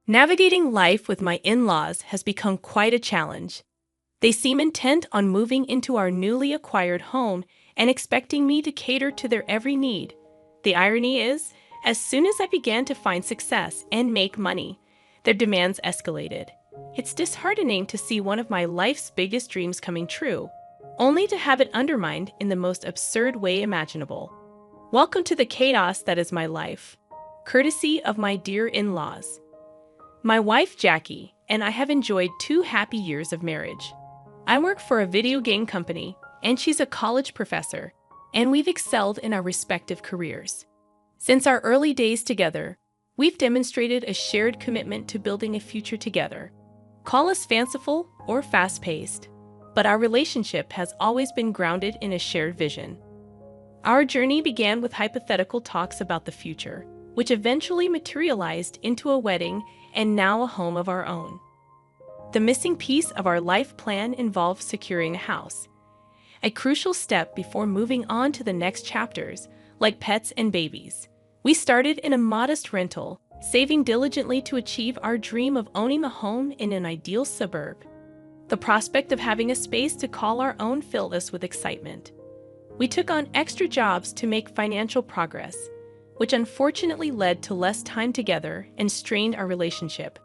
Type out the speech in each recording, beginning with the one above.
Navigating life with my in-laws has become quite a challenge. They seem intent on moving into our newly acquired home and expecting me to cater to their every need. The irony is, as soon as I began to find success and make money, their demands escalated. It's disheartening to see one of my life's biggest dreams coming true, only to have it undermined in the most absurd way imaginable. Welcome to the chaos that is my life, courtesy of my dear in-laws. My wife, Jackie, and I have enjoyed 2 happy years of marriage. I work for a video game company, and she's a college professor, and we've excelled in our respective careers. Since our early days together, we've demonstrated a shared commitment to building a future together. Call us fanciful or fast-paced, but our relationship has always been grounded in a shared vision. Our journey began with hypothetical talks about the future, which eventually materialized into a wedding and now a home of our own. The missing piece of our life plan involved securing a house, a crucial step before moving on to the next chapters, like pets and babies. We started in a modest rental, saving diligently to achieve our dream of owning a home in an ideal suburb. The prospect of having a space to call our own filled us with excitement. We took on extra jobs to make financial progress, which unfortunately led to less time together and strained our relationship.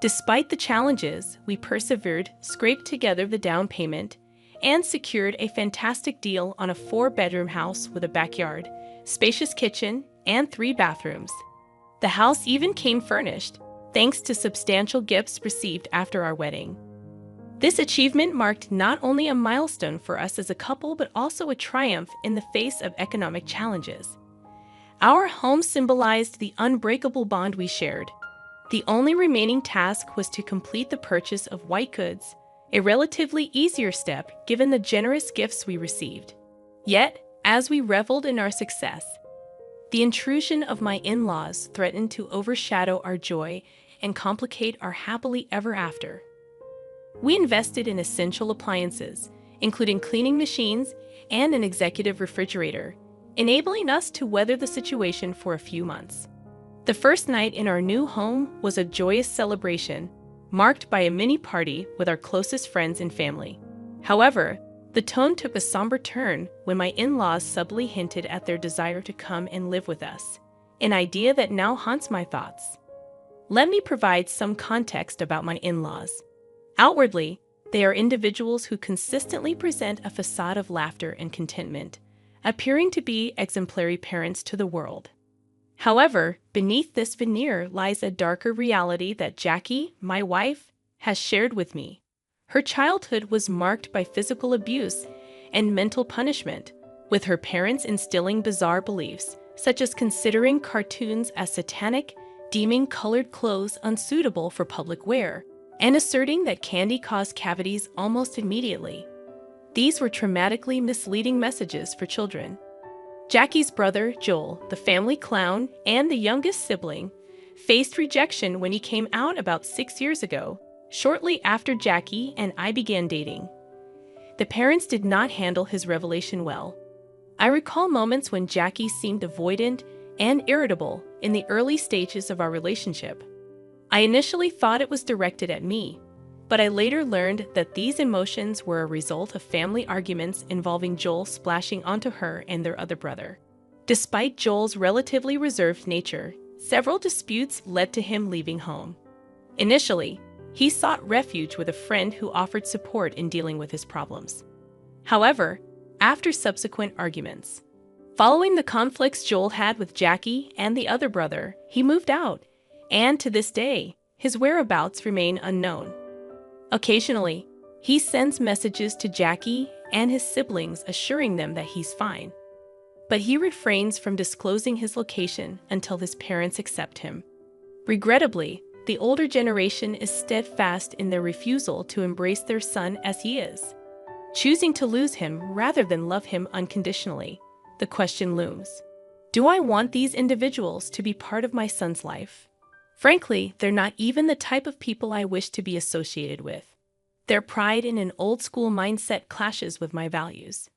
Despite the challenges, we persevered, scraped together the down payment, and secured a fantastic deal on a 4-bedroom house with a backyard, spacious kitchen, and 3 bathrooms. The house even came furnished, thanks to substantial gifts received after our wedding. This achievement marked not only a milestone for us as a couple, but also a triumph in the face of economic challenges. Our home symbolized the unbreakable bond we shared. The only remaining task was to complete the purchase of white goods, a relatively easier step given the generous gifts we received. Yet, as we reveled in our success, the intrusion of my in-laws threatened to overshadow our joy and complicate our happily ever after. We invested in essential appliances, including cleaning machines and an executive refrigerator, enabling us to weather the situation for a few months. The first night in our new home was a joyous celebration, marked by a mini party with our closest friends and family. However, the tone took a somber turn when my in-laws subtly hinted at their desire to come and live with us, an idea that now haunts my thoughts. Let me provide some context about my in-laws. Outwardly, they are individuals who consistently present a facade of laughter and contentment, appearing to be exemplary parents to the world. However, beneath this veneer lies a darker reality that Jackie, my wife, has shared with me. Her childhood was marked by physical abuse and mental punishment, with her parents instilling bizarre beliefs, such as considering cartoons as satanic, deeming colored clothes unsuitable for public wear, and asserting that candy caused cavities almost immediately. These were traumatically misleading messages for children. Jackie's brother, Joel, the family clown and the youngest sibling, faced rejection when he came out about 6 years ago, shortly after Jackie and I began dating. The parents did not handle his revelation well. I recall moments when Jackie seemed avoidant and irritable in the early stages of our relationship. I initially thought it was directed at me, but I later learned that these emotions were a result of family arguments involving Joel splashing onto her and their other brother. Despite Joel's relatively reserved nature, several disputes led to him leaving home. Initially, he sought refuge with a friend who offered support in dealing with his problems. However, after subsequent arguments, following the conflicts Joel had with Jackie and the other brother, he moved out, and to this day, his whereabouts remain unknown. Occasionally, he sends messages to Jackie and his siblings assuring them that he's fine, but he refrains from disclosing his location until his parents accept him. Regrettably, the older generation is steadfast in their refusal to embrace their son as he is, choosing to lose him rather than love him unconditionally. The question looms: do I want these individuals to be part of my son's life? Frankly, they're not even the type of people I wish to be associated with. Their pride in an old-school mindset clashes with my values.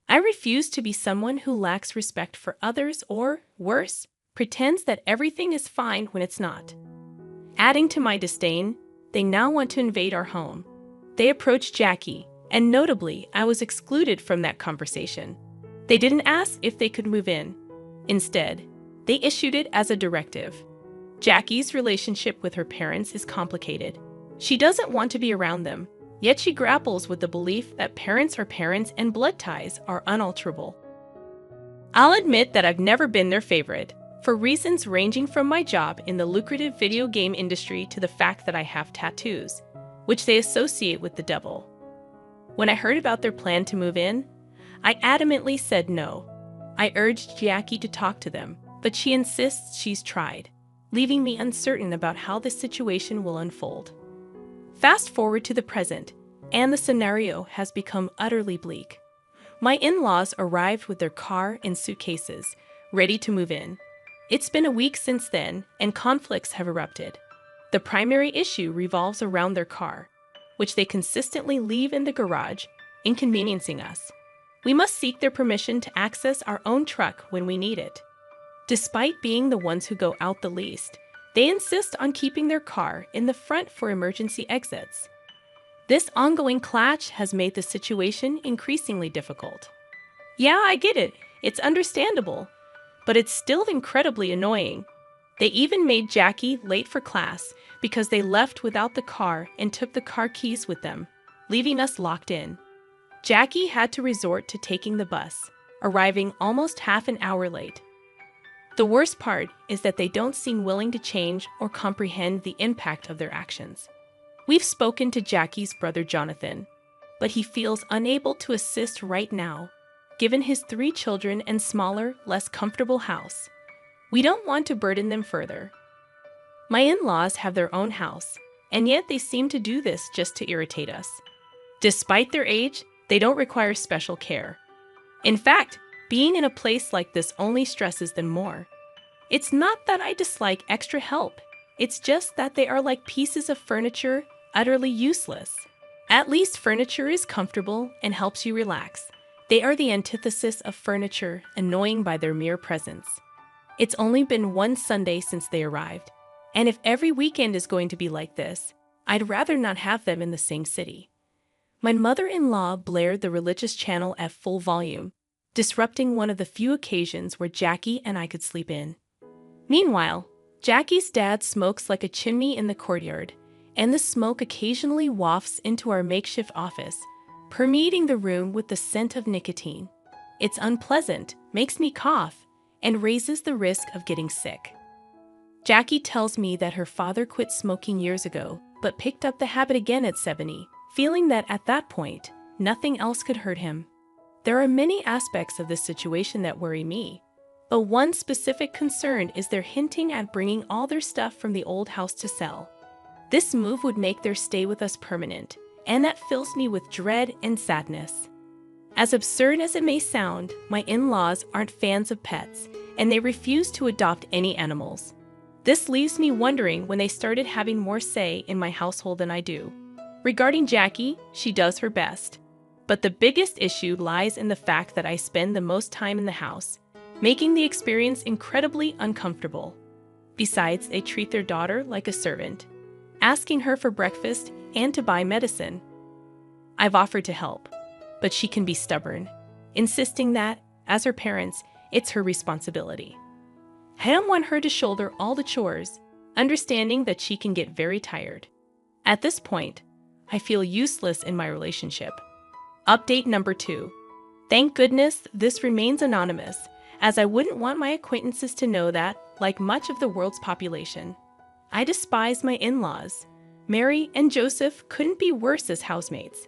I refuse to be someone who lacks respect for others or, worse, pretends that everything is fine when it's not. Adding to my disdain, they now want to invade our home. They approached Jackie, and notably, I was excluded from that conversation. They didn't ask if they could move in. Instead, they issued it as a directive. Jackie's relationship with her parents is complicated. She doesn't want to be around them, yet she grapples with the belief that parents are parents and blood ties are unalterable. I'll admit that I've never been their favorite, for reasons ranging from my job in the lucrative video game industry to the fact that I have tattoos, which they associate with the devil. When I heard about their plan to move in, I adamantly said no. I urged Jackie to talk to them, but she insists she's tried, leaving me uncertain about how this situation will unfold. Fast forward to the present, and the scenario has become utterly bleak. My in-laws arrived with their car and suitcases, ready to move in. It's been a week since then, and conflicts have erupted. The primary issue revolves around their car, which they consistently leave in the garage, inconveniencing us. We must seek their permission to access our own truck when we need it. Despite being the ones who go out the least, they insist on keeping their car in the front for emergency exits. This ongoing clash has made the situation increasingly difficult. Yeah, I get it. It's understandable. But it's still incredibly annoying. They even made Jackie late for class because they left without the car and took the car keys with them, leaving us locked in. Jackie had to resort to taking the bus, arriving almost half an hour late. The worst part is that they don't seem willing to change or comprehend the impact of their actions. We've spoken to Jackie's brother Jonathan, but he feels unable to assist right now, given his 3 children and smaller, less comfortable house. We don't want to burden them further. My in-laws have their own house, and yet they seem to do this just to irritate us. Despite their age, they don't require special care. In fact, being in a place like this only stresses them more. It's not that I dislike extra help, it's just that they are like pieces of furniture, utterly useless. At least furniture is comfortable and helps you relax. They are the antithesis of furniture, annoying by their mere presence. It's only been one Sunday since they arrived, and if every weekend is going to be like this, I'd rather not have them in the same city. My mother-in-law blared the religious channel at full volume, disrupting one of the few occasions where Jackie and I could sleep in. Meanwhile, Jackie's dad smokes like a chimney in the courtyard, and the smoke occasionally wafts into our makeshift office, permeating the room with the scent of nicotine. It's unpleasant, makes me cough, and raises the risk of getting sick. Jackie tells me that her father quit smoking years ago, but picked up the habit again at 70, feeling that at that point, nothing else could hurt him. There are many aspects of this situation that worry me, but one specific concern is their hinting at bringing all their stuff from the old house to sell. This move would make their stay with us permanent, and that fills me with dread and sadness. As absurd as it may sound, my in-laws aren't fans of pets, and they refuse to adopt any animals. This leaves me wondering when they started having more say in my household than I do. Regarding Jackie, she does her best. But the biggest issue lies in the fact that I spend the most time in the house, making the experience incredibly uncomfortable. Besides, they treat their daughter like a servant, asking her for breakfast and to buy medicine. I've offered to help, but she can be stubborn, insisting that, as her parents, it's her responsibility. I don't want her to shoulder all the chores, understanding that she can get very tired. At this point, I feel useless in my relationship. Update number 2. Thank goodness this remains anonymous, as I wouldn't want my acquaintances to know that, like much of the world's population, I despise my in-laws. Mary and Joseph couldn't be worse as housemates.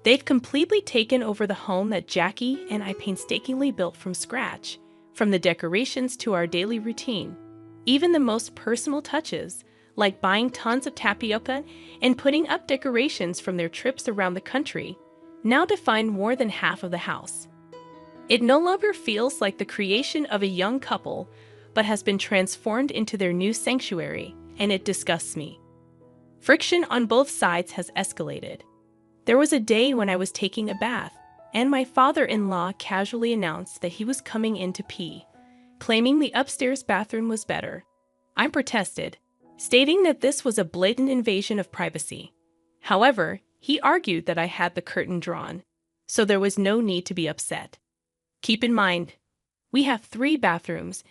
They've completely taken over the home that Jackie and I painstakingly built from scratch, from the decorations to our daily routine. Even the most personal touches, like buying tons of tapioca and putting up decorations from their trips around the country, now define more than half of the house. It no longer feels like the creation of a young couple, but has been transformed into their new sanctuary, and it disgusts me. Friction on both sides has escalated. There was a day when I was taking a bath, and my father-in-law casually announced that he was coming in to pee, claiming the upstairs bathroom was better. I protested, stating that this was a blatant invasion of privacy. However, he argued that I had the curtain drawn, so there was no need to be upset. Keep in mind, we have 3 bathrooms,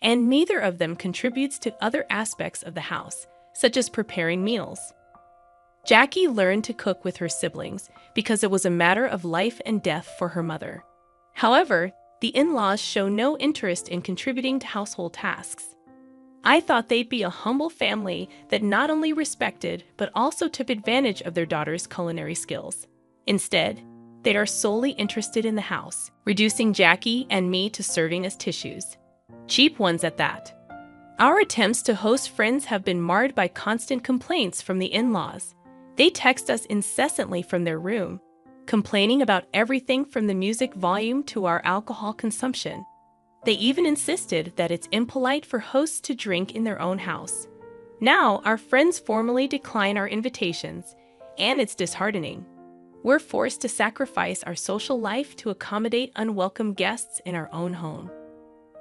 and neither of them contributes to other aspects of the house, such as preparing meals. Jackie learned to cook with her siblings because it was a matter of life and death for her mother. However, the in-laws show no interest in contributing to household tasks. I thought they'd be a humble family that not only respected but also took advantage of their daughter's culinary skills. Instead, they are solely interested in the house, reducing Jackie and me to serving as tissues. Cheap ones at that. Our attempts to host friends have been marred by constant complaints from the in-laws. They text us incessantly from their room, complaining about everything from the music volume to our alcohol consumption. They even insisted that it's impolite for hosts to drink in their own house. Now, our friends formally decline our invitations, and it's disheartening. We're forced to sacrifice our social life to accommodate unwelcome guests in our own home.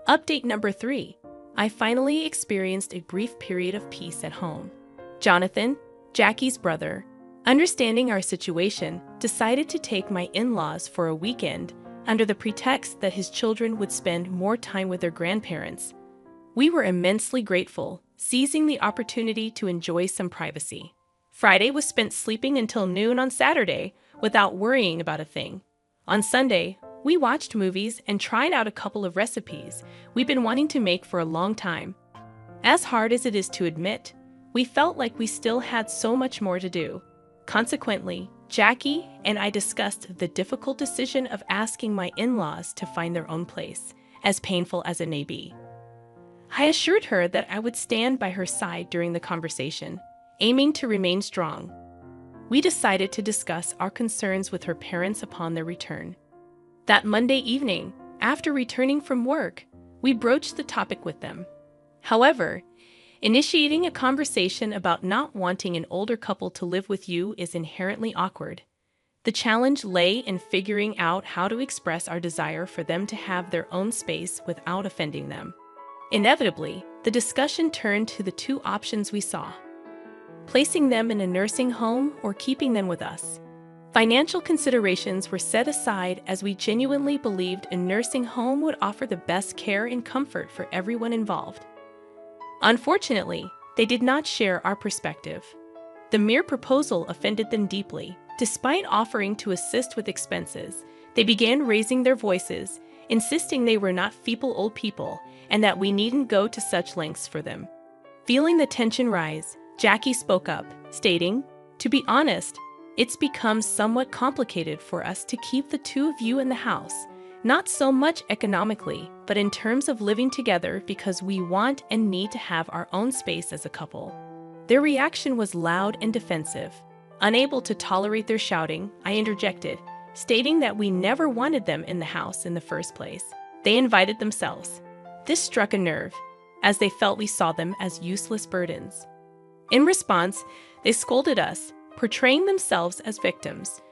Update number 3. I finally experienced a brief period of peace at home. Jonathan, Jackie's brother, understanding our situation, decided to take my in-laws for a weekend under the pretext that his children would spend more time with their grandparents. We were immensely grateful, seizing the opportunity to enjoy some privacy. Friday was spent sleeping until noon on Saturday without worrying about a thing. On Sunday, we watched movies and tried out a couple of recipes we've been wanting to make for a long time. As hard as it is to admit, we felt like we still had so much more to do. Consequently, Jackie and I discussed the difficult decision of asking my in-laws to find their own place, as painful as it may be. I assured her that I would stand by her side during the conversation, aiming to remain strong. We decided to discuss our concerns with her parents upon their return. That Monday evening, after returning from work, we broached the topic with them. However, initiating a conversation about not wanting an older couple to live with you is inherently awkward. The challenge lay in figuring out how to express our desire for them to have their own space without offending them. Inevitably, the discussion turned to the 2 options we saw: placing them in a nursing home or keeping them with us. Financial considerations were set aside as we genuinely believed a nursing home would offer the best care and comfort for everyone involved. Unfortunately, they did not share our perspective. The mere proposal offended them deeply. Despite offering to assist with expenses, they began raising their voices, insisting they were not feeble old people and that we needn't go to such lengths for them. Feeling the tension rise, Jackie spoke up, stating, "To be honest, it's become somewhat complicated for us to keep the 2 of you in the house, not so much economically, but in terms of living together because we want and need to have our own space as a couple." Their reaction was loud and defensive. Unable to tolerate their shouting, I interjected, stating that we never wanted them in the house in the first place. They invited themselves. This struck a nerve, as they felt we saw them as useless burdens. In response, they scolded us, portraying themselves as victims.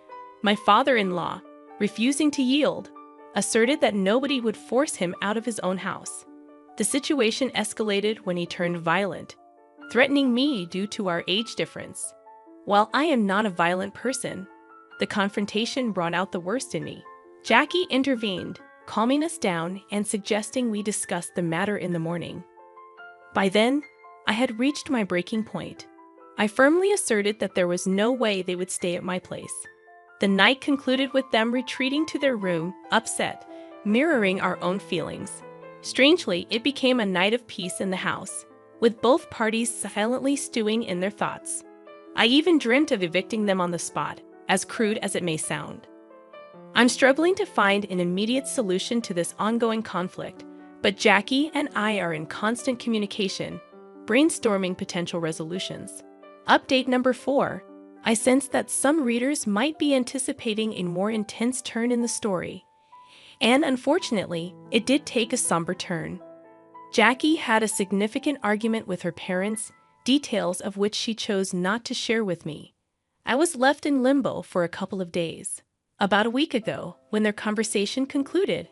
My father-in-law, refusing to yield, asserted that nobody would force him out of his own house. The situation escalated when he turned violent, threatening me due to our age difference. While I am not a violent person, the confrontation brought out the worst in me. Jackie intervened, calming us down and suggesting we discuss the matter in the morning. By then, I had reached my breaking point. I firmly asserted that there was no way they would stay at my place. The night concluded with them retreating to their room, upset, mirroring our own feelings. Strangely, it became a night of peace in the house, with both parties silently stewing in their thoughts. I even dreamt of evicting them on the spot, as crude as it may sound. I'm struggling to find an immediate solution to this ongoing conflict, but Jackie and I are in constant communication, brainstorming potential resolutions. Update number 4. I sense that some readers might be anticipating a more intense turn in the story. And unfortunately, it did take a somber turn. Jackie had a significant argument with her parents, details of which she chose not to share with me. I was left in limbo for a couple of days. About a week ago, when their conversation concluded,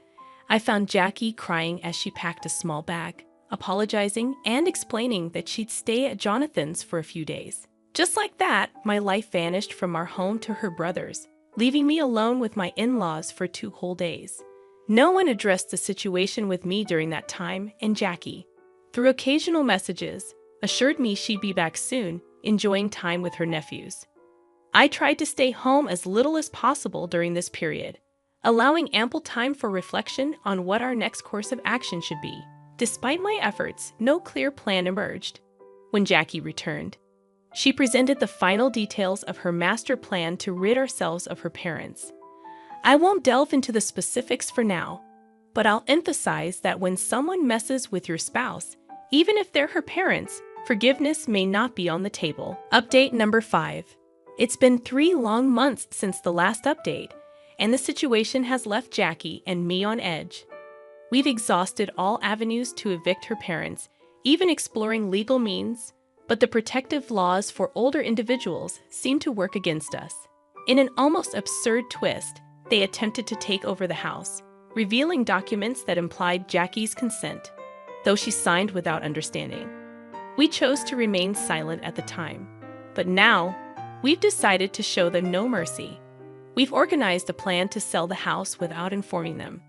I found Jackie crying as she packed a small bag. apologizing and explaining that she'd stay at Jonathan's for a few days. Just like that, my life vanished from our home to her brother's, leaving me alone with my in-laws for 2 whole days. No one addressed the situation with me during that time, and Jackie, through occasional messages, assured me she'd be back soon, enjoying time with her nephews. I tried to stay home as little as possible during this period, allowing ample time for reflection on what our next course of action should be. Despite my efforts, no clear plan emerged. When Jackie returned, she presented the final details of her master plan to rid ourselves of her parents. I won't delve into the specifics for now, but I'll emphasize that when someone messes with your spouse, even if they're her parents, forgiveness may not be on the table. Update number 5. It's been 3 long months since the last update, and the situation has left Jackie and me on edge. We've exhausted all avenues to evict her parents, even exploring legal means, but the protective laws for older individuals seem to work against us. In an almost absurd twist, they attempted to take over the house, revealing documents that implied Jackie's consent, though she signed without understanding. We chose to remain silent at the time, but now, we've decided to show them no mercy. We've organized a plan to sell the house without informing them.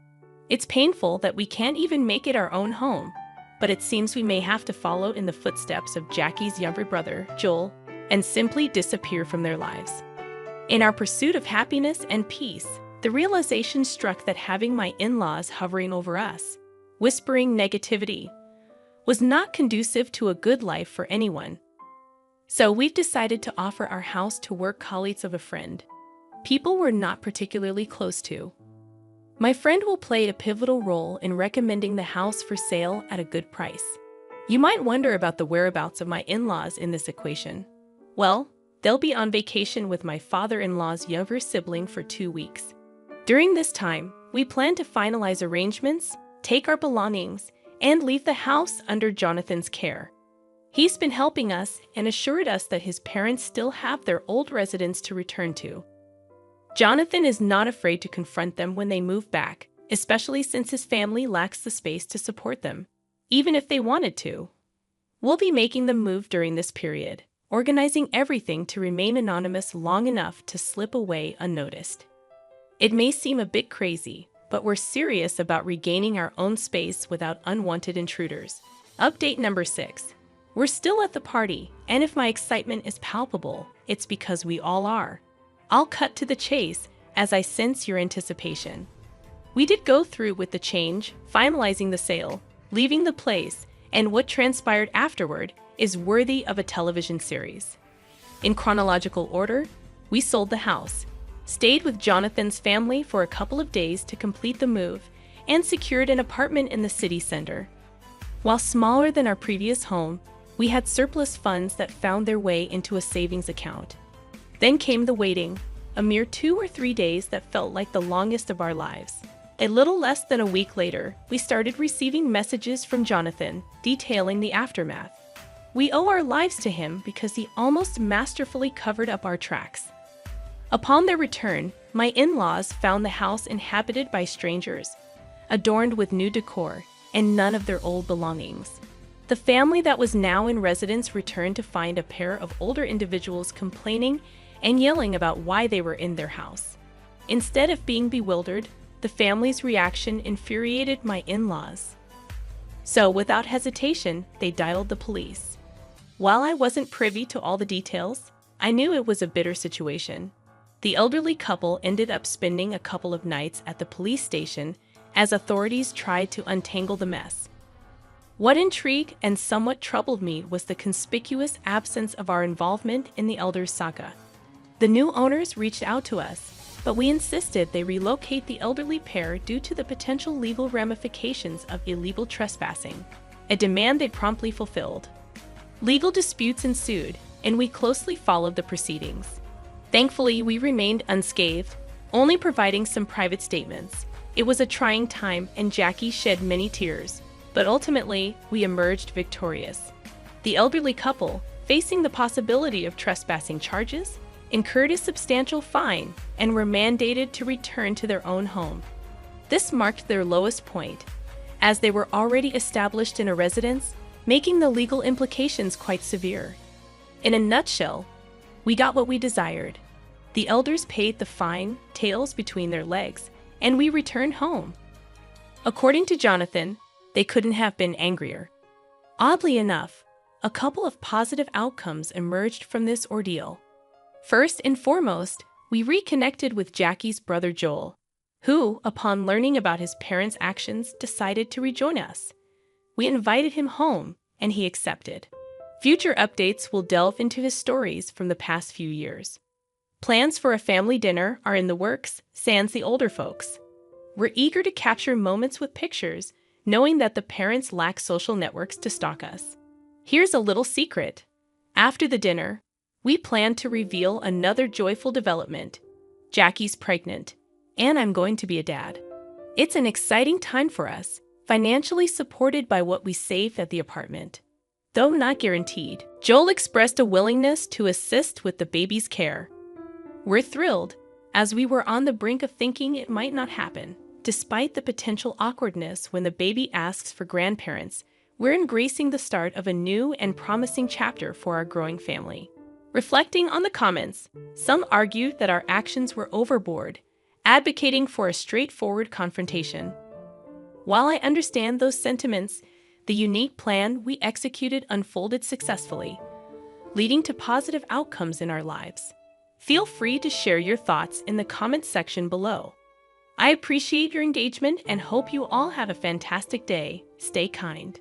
It's painful that we can't even make it our own home, but it seems we may have to follow in the footsteps of Jackie's younger brother, Joel, and simply disappear from their lives. In our pursuit of happiness and peace, the realization struck that having my in-laws hovering over us, whispering negativity, was not conducive to a good life for anyone. So we've decided to offer our house to work colleagues of a friend, people we're not particularly close to. My friend will play a pivotal role in recommending the house for sale at a good price. You might wonder about the whereabouts of my in-laws in this equation. Well, they'll be on vacation with my father-in-law's younger sibling for 2 weeks. During this time, we plan to finalize arrangements, take our belongings, and leave the house under Jonathan's care. He's been helping us and assured us that his parents still have their old residence to return to. Jonathan is not afraid to confront them when they move back, especially since his family lacks the space to support them, even if they wanted to. We'll be making them move during this period, organizing everything to remain anonymous long enough to slip away unnoticed. It may seem a bit crazy, but we're serious about regaining our own space without unwanted intruders. Update number 6. We're still at the party, and if my excitement is palpable, it's because we all are. I'll cut to the chase as I sense your anticipation. We did go through with the change, finalizing the sale, leaving the place, and what transpired afterward is worthy of a television series. In chronological order, we sold the house, stayed with Jonathan's family for a couple of days to complete the move, and secured an apartment in the city center. While smaller than our previous home, we had surplus funds that found their way into a savings account. Then came the waiting, a mere 2 or 3 days that felt like the longest of our lives. A little less than a week later, we started receiving messages from Jonathan detailing the aftermath. We owe our lives to him because he almost masterfully covered up our tracks. Upon their return, my in-laws found the house inhabited by strangers, adorned with new decor, and none of their old belongings. The family that was now in residence returned to find a pair of older individuals complaining and yelling about why they were in their house. Instead of being bewildered, the family's reaction infuriated my in-laws. So, without hesitation, they dialed the police. While I wasn't privy to all the details, I knew it was a bitter situation. The elderly couple ended up spending a couple of nights at the police station as authorities tried to untangle the mess. What intrigued and somewhat troubled me was the conspicuous absence of our involvement in the elders' saga. The new owners reached out to us, but we insisted they relocate the elderly pair due to the potential legal ramifications of illegal trespassing, a demand they promptly fulfilled. Legal disputes ensued, and we closely followed the proceedings. Thankfully, we remained unscathed, only providing some private statements. It was a trying time, and Jackie shed many tears, but ultimately, we emerged victorious. The elderly couple, facing the possibility of trespassing charges, incurred a substantial fine and were mandated to return to their own home. This marked their lowest point, as they were already established in a residence, making the legal implications quite severe. In a nutshell, we got what we desired. The elders paid the fine, tails between their legs, and we returned home. According to Jonathan, they couldn't have been angrier. Oddly enough, a couple of positive outcomes emerged from this ordeal. First and foremost, we reconnected with Jackie's brother Joel, who, upon learning about his parents' actions, decided to rejoin us. We invited him home, and he accepted. Future updates will delve into his stories from the past few years. Plans for a family dinner are in the works, sans the older folks. We're eager to capture moments with pictures, knowing that the parents lack social networks to stalk us. Here's a little secret. After the dinner, we plan to reveal another joyful development. Jackie's pregnant, and I'm going to be a dad. It's an exciting time for us, financially supported by what we saved at the apartment. Though not guaranteed, Joel expressed a willingness to assist with the baby's care. We're thrilled, as we were on the brink of thinking it might not happen. Despite the potential awkwardness when the baby asks for grandparents, we're embracing the start of a new and promising chapter for our growing family. Reflecting on the comments, some argued that our actions were overboard, advocating for a straightforward confrontation. While I understand those sentiments, the unique plan we executed unfolded successfully, leading to positive outcomes in our lives. Feel free to share your thoughts in the comments section below. I appreciate your engagement and hope you all have a fantastic day. Stay kind.